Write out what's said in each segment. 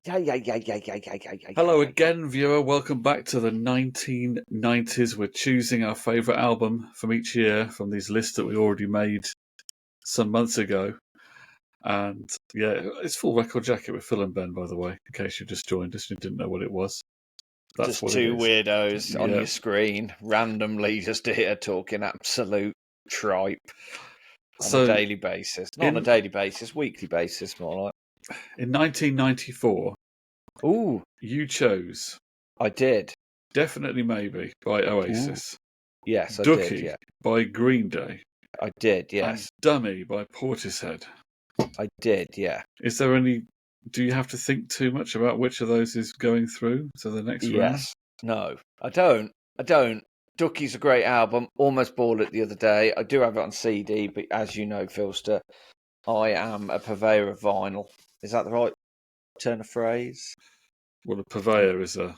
Hello again, viewer. Welcome back to the 1990s. We're choosing our favourite album from each year from these lists that we already made some months ago. And yeah, it's Full Record Jacket with Phil and Ben, by the way, in case you just joined us and you didn't know what it was. That's Just what two it is. weirdos on your screen, randomly just here talking absolute tripe on a daily basis. Not on a daily basis, weekly basis, more like. In 1994, Ooh, you chose I did. Definitely Maybe by Oasis. Ooh. Yes, I Dookie did, yeah. by Green Day. I did, yes. And Dummy by Portishead. I did, yeah. Is there any... Do you have to think too much about which of those is going through to the next round? Yes. No, I don't. Dookie's a great album. Almost bought it the other day. I do have it on CD, but as you know, Philster, I am a purveyor of vinyl. Is that the right turn of phrase? Well, a purveyor is a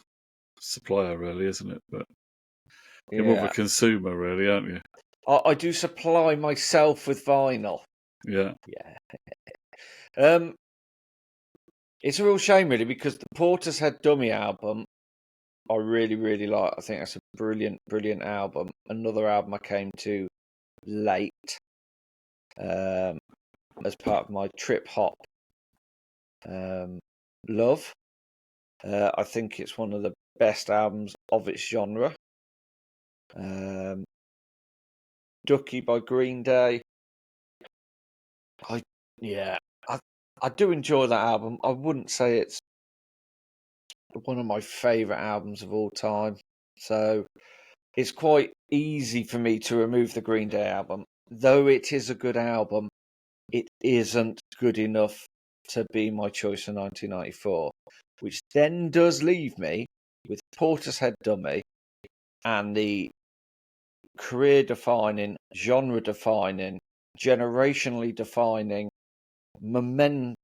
supplier, really, isn't it? But you're more of a consumer, really, aren't you? I do supply myself with vinyl. Yeah. Yeah. It's a real shame, really, because the Portishead Dummy album, I really, really like. I think that's a brilliant, brilliant album. Another album I came to late as part of my trip hop love. I think it's one of the best albums of its genre. Dookie by Green Day. I do enjoy that album. I wouldn't say it's one of my favourite albums of all time. So it's quite easy for me to remove the Green Day album. Though it is a good album, it isn't good enough to be my choice for 1994. Which then does leave me with Portishead Dummy and the career-defining, genre-defining, generationally defining, monolith,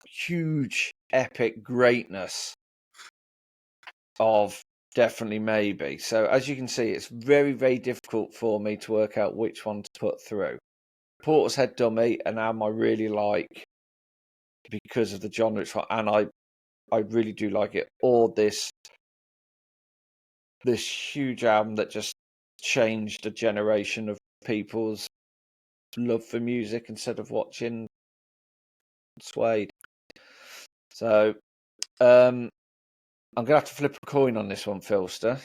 huge, epic greatness of Definitely Maybe. So as you can see, it's very, very difficult for me to work out which one to put through. Portishead Dummy, an album I really like because of the genre it's and I really do like it. Or this huge album that just changed a generation of people's love for music instead of watching Suede. So I'm gonna have to flip a coin on this one, Philster.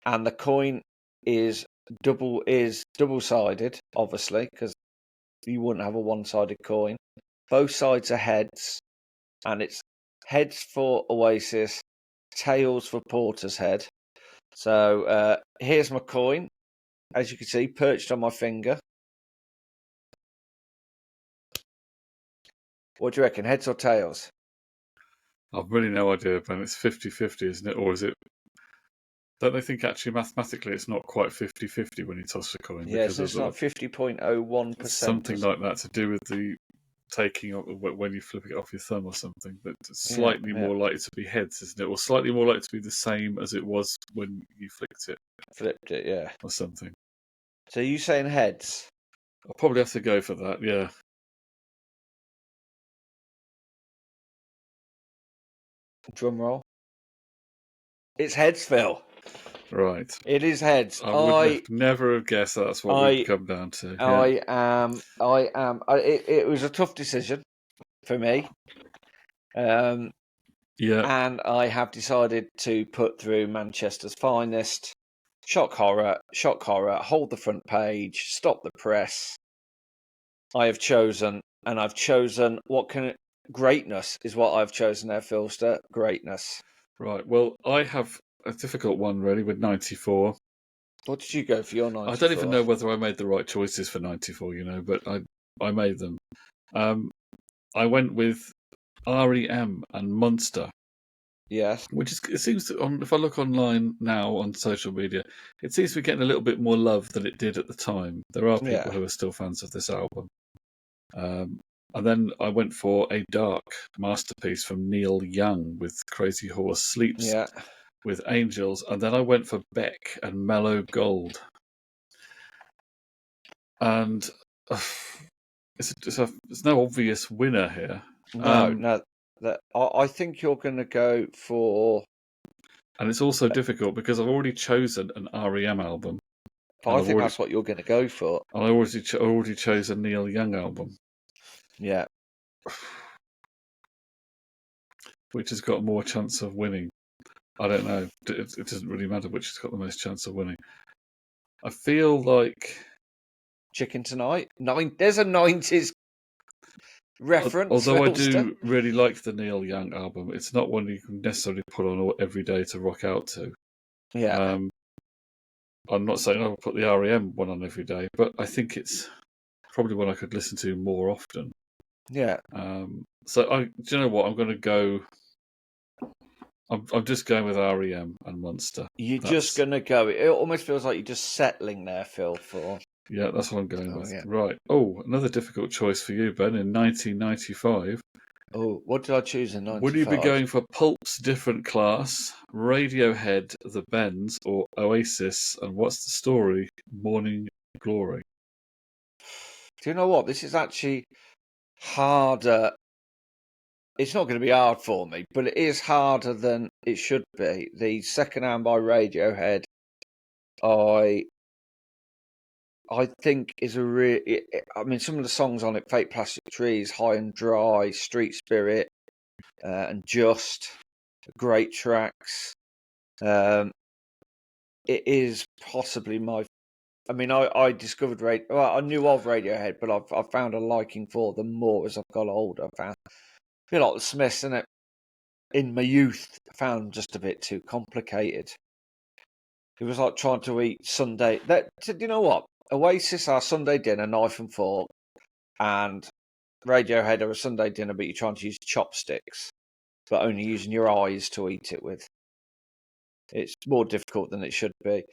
And the coin is double-sided, obviously, because you wouldn't have a one-sided coin. Both sides are heads, and it's heads for Oasis, tails for Portishead. So here's my coin, as you can see, perched on my finger. What do you reckon, heads or tails? I've really no idea, Ben. It's 50-50, isn't it? Or is it... Don't they think actually mathematically it's not quite 50-50 when you toss a coin? Yes, it's not 50.01%. Something like that to do with the taking of when you flip it off your thumb or something. But it's slightly more likely to be heads, isn't it? Or slightly more likely to be the same as it was when you flipped it. Flipped it, yeah. Or something. So you saying heads? I'll probably have to go for that, yeah. Drum roll. It's heads, Phil. Right. It is heads. I would never have guessed that's what we'd come down to. It was a tough decision for me. Yeah. And I have decided to put through Manchester's Finest, Shock Horror, Hold the Front Page, Stop the Press. I've chosen greatness is what I've chosen there, Philster. Greatness. Right. Well, I have a difficult one, really, with 94. What did you go for your 94? I don't even know whether I made the right choices for 94, but I made them. I went with REM and Monster. Yes. Which is, it seems to, if I look online now on social media, it seems to be getting a little bit more love than it did at the time. There are people who are still fans of this album. And then I went for a dark masterpiece from Neil Young with Crazy Horse Sleeps with Angels. And then I went for Beck and Mellow Gold. And there's no obvious winner here. No. I think you're going to go for. And it's also difficult because I've already chosen an REM album. I think that's what you're going to go for. And I already chose a Neil Young album. Yeah. Which has got more chance of winning. I don't know. It doesn't really matter which has got the most chance of winning. I feel like Chicken Tonight. There's a 90s reference. Although I do really like the Neil Young album, it's not one you can necessarily put on every day to rock out to. Yeah. I'm not saying I will put the REM one on every day, but I think it's probably one I could listen to more often. Yeah. So do you know what? I'm going to go. I'm just going with REM and Monster. Just going to go. It almost feels like you're just settling there, Phil. Yeah, that's what I'm going with. Yeah. Right. Oh, another difficult choice for you, Ben. In 1995. Oh, what did I choose in 95? Would you be going for Pulp's Different Class, Radiohead, The Bends, or Oasis? And what's the story? Morning Glory. Do you know what? This is actually harder. It's not going to be hard for me, but it is harder than it should be. The second album by Radiohead, I think is a really. I mean, some of the songs on it: "Fake Plastic Trees," "High and Dry," "Street Spirit," and "Just," great tracks. It is possibly my. I mean, I discovered I knew of Radiohead, but I've found a liking for them more as I've got older. I feel like the Smiths, innit? In my youth, I found them just a bit too complicated. It was like trying to eat Sunday. You know what? Oasis are Sunday dinner, knife and fork, and Radiohead are a Sunday dinner, but you're trying to use chopsticks, but only using your eyes to eat it with. It's more difficult than it should be.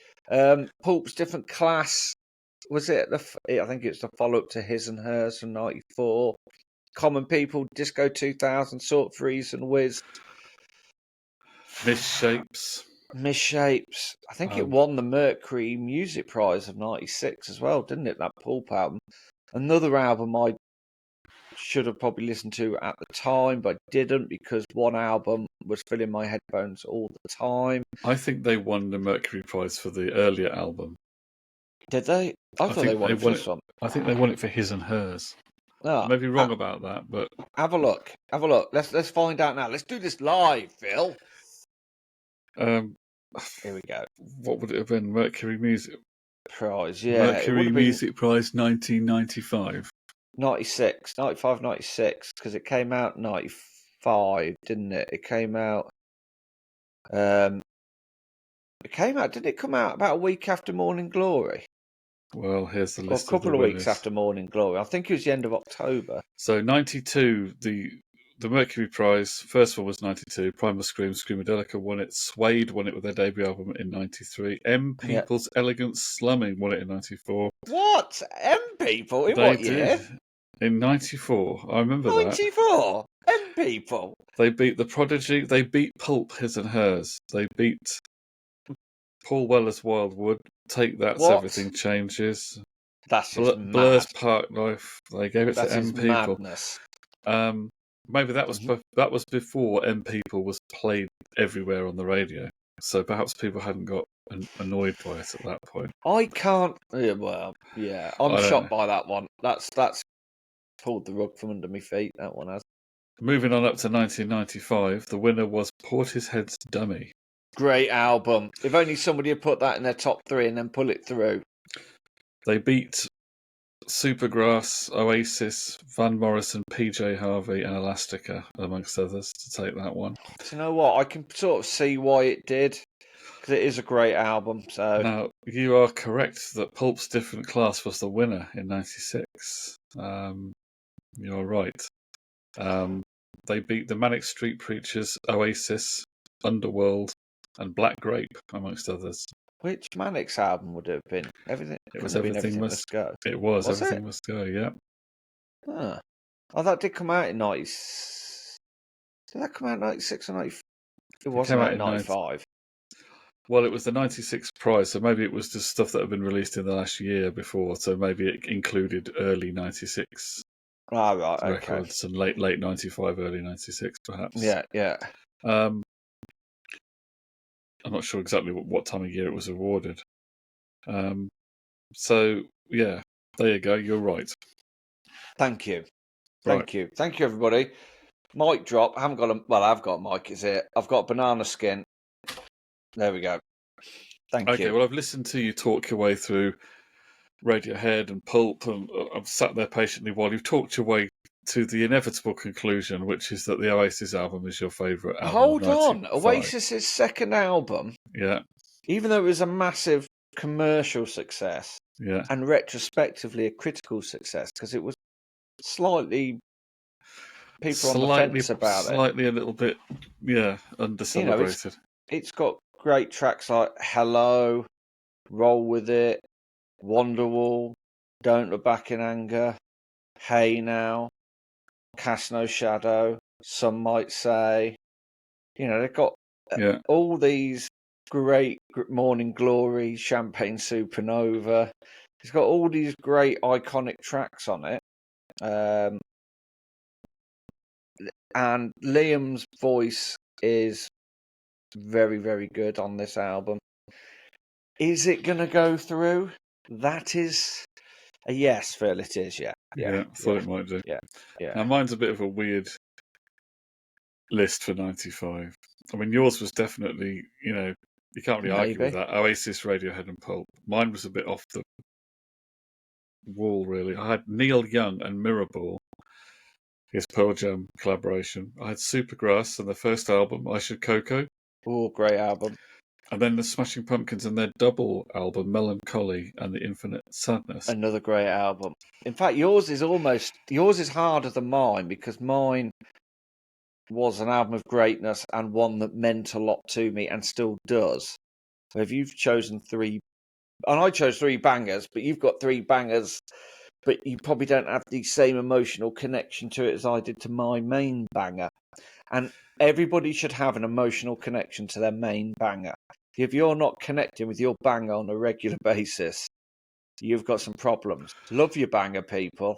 Pulp's Different Class, was it? I think it's the follow-up to His and Hers from 94. Common People, Disco 2000, Sort Freeze and Wiz. Misshapes. I think it won the Mercury Music Prize of 96 as well, didn't it? That Pulp album. Another album I should have probably listened to at the time, but didn't because one album was filling my headphones all the time. I think they won the Mercury Prize for the earlier album. Did they? I thought they won it for this one. I think they won it for His and Hers. Oh, I may be wrong about that, but have a look. Let's find out now. Let's do this live, Phil. Here we go. What would it have been? Mercury Music Prize, yeah. Mercury Music Prize 1995. 96, 95, 96, because it came out 95, didn't it? It came out. Didn't it come out about a week after Morning Glory? Well, here's the list. A couple of weeks after Morning Glory. I think it was the end of October. So 92, the Mercury Prize, first one was 92. Primal Scream, Screamadelica won it. Suede won it with their debut album in 93. M People's Elegant Slumming won it in 94. What? M People? In what year? In 94. I remember 94? that. 94? M People? They beat The Prodigy. They beat Pulp, His and Hers. They beat Paul Weller's Wildwood. Take That's what? Everything Changes. That's just mad. Blur's Park Life. They gave it to M People. Madness. Maybe that was before M People was played everywhere on the radio. So perhaps people hadn't got annoyed by it at that point. I can't. Well, yeah, I'm shocked by that one. That's pulled the rug from under my feet. That one has. Moving on up to 1995, the winner was Portishead's Dummy. Great album. If only somebody had put that in their top 3 and then pull it through. They beat Supergrass, Oasis, Van Morrison, PJ Harvey, and Elastica, amongst others, to take that one. Do you know what? I can sort of see why it did, because it is a great album. So now you are correct that Pulp's Different Class was the winner in '96. You're right. They beat the Manic Street Preachers, Oasis, Underworld, and Black Grape, amongst others. Which Manic's album would it have been? Everything. It was Everything Must Go. It was Everything Must Go. Yeah. Oh, that did come out in 90. Did that come out in 96 or 95? It wasn't out in 95. Well, it was the 96 prize, so maybe it was just stuff that had been released in the last year before, so maybe it included early 96 Ah, right, okay. Records, and late 95, early 96, perhaps. Yeah. I'm not sure exactly what time of year it was awarded. So yeah, there you go. You're right. Thank you, everybody. Mic drop. I haven't got a. Well, I've got mic. Is it? I've got Banana Skin. There we go. Thank you. Okay, well, I've listened to you talk your way through Radiohead and Pulp, and I've sat there patiently while you've talked your way to the inevitable conclusion, which is that the Oasis album is your favourite album. Hold on, Oasis's second album. Yeah. Even though it was a massive commercial success, yeah, and retrospectively a critical success, because it was slightly people on the fence about it. Slightly a little bit, under-celebrated. It's got great tracks like Hello, Roll With It, Wonderwall, Don't Look Back in Anger, Hey Now, Cast No Shadow, Some Might Say. They've got all these great Morning Glory, Champagne Supernova. It's got all these great iconic tracks on it. And Liam's voice is very, very good on this album. Is it going to go through? That is a yes, Phil. It is, yeah. I thought it might do. Yeah. Now, mine's a bit of a weird list for 95. I mean, yours was definitely, you can't really argue with that. Oasis, Radiohead, and Pulp. Mine was a bit off the wall, really. I had Neil Young and Mirrorball, his Pearl Jam collaboration. I had Supergrass and the first album, I Should Coco. Oh, great album. And then the Smashing Pumpkins and their double album, Melancholy and the Infinite Sadness. Another great album. In fact, yours is harder than mine, because mine was an album of greatness and one that meant a lot to me and still does. So if you've chosen three, and I chose three bangers, but you've got three bangers, but you probably don't have the same emotional connection to it as I did to my main banger. And everybody should have an emotional connection to their main banger. If you're not connecting with your banger on a regular basis, you've got some problems. Love your banger, people.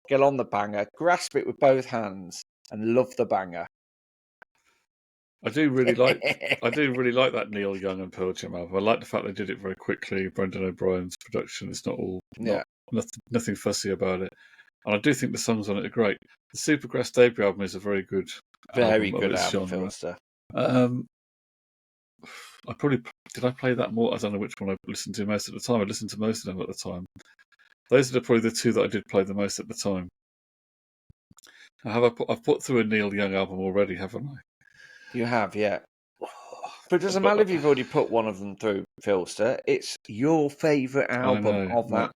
Get on the banger, grasp it with both hands, and love the banger. I do really like that Neil Young and Pearl Jam album. I like the fact they did it very quickly. Brendan O'Brien's production. It's not nothing fussy about it. And I do think the songs on it are great. The Supergrass debut album is a very good album, Philster. Did I play that more? I don't know which one I listened to most at the time. I listened to most of them at the time. Those are probably the two that I did play the most at the time. I've put through a Neil Young album already, haven't I? You have, yeah. But it doesn't matter if you've already put one of them through, Philster. It's your favourite album of that.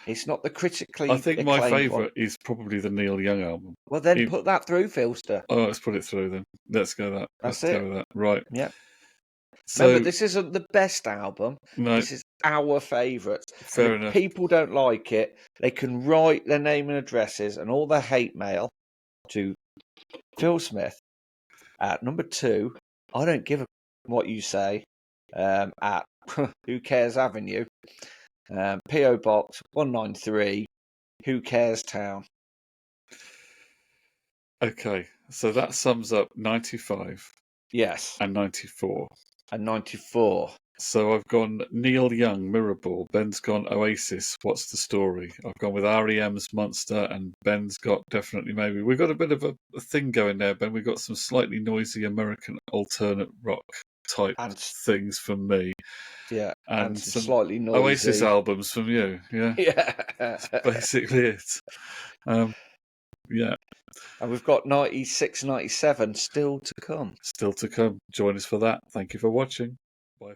It's not the critically I think my favourite one. is probably the Neil Young album. Well, then put that through, Philster. Oh, let's put it through then. Let's go that. That's it. Go with that. Right. Yeah. So, remember, this isn't the best album. No. This is our favourite. Fair enough. If people don't like it, they can write their name and addresses and all their hate mail to Phil Smith at number 2. I don't give a what you say at Who Cares Avenue, PO Box 193, Who Cares Town. Okay, so that sums up 95. Yes. And 94. And 94. So I've gone Neil Young, Mirrorball. Ben's gone Oasis, What's the Story? I've gone with REM's Monster, and Ben's got Definitely Maybe. We've got a bit of a thing going there, Ben. We've got some slightly noisy American alternate rock type things from me. Yeah, and some slightly noisy Oasis albums from you. Yeah. Yeah. That's basically it. Yeah. And we've got 96, 97 still to come. Still to come. Join us for that. Thank you for watching. Bye.